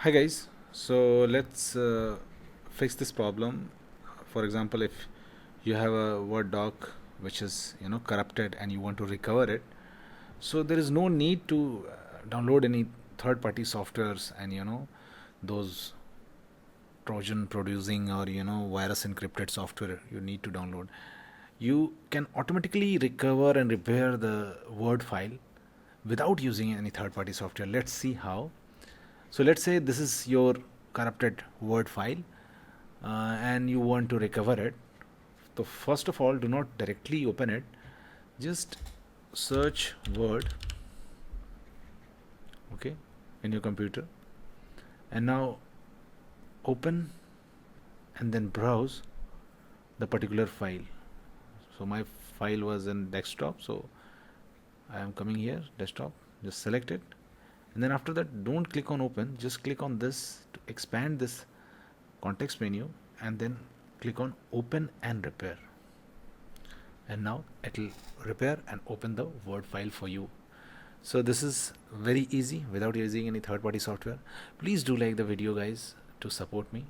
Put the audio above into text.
Hi guys, so let's fix this problem. For example, if you have a Word doc which is corrupted and you want to recover it, so there is no need to download any third-party softwares and those Trojan producing or virus encrypted software you need to download. You can automatically recover and repair the Word file without using any third-party software. Let's see how. So let's say this is your corrupted Word file and you want to recover it. So first of all, do not directly open it. Just search Word, okay, in your computer, and now open and then browse the particular file. So my file was in desktop, so I am coming here, desktop, just select it, and then after that don't click on open, just click on this to expand this context menu and then click on open and repair, and now it will repair and open the Word file for you. So this is very easy without using any third-party software. Please do like the video guys to support me.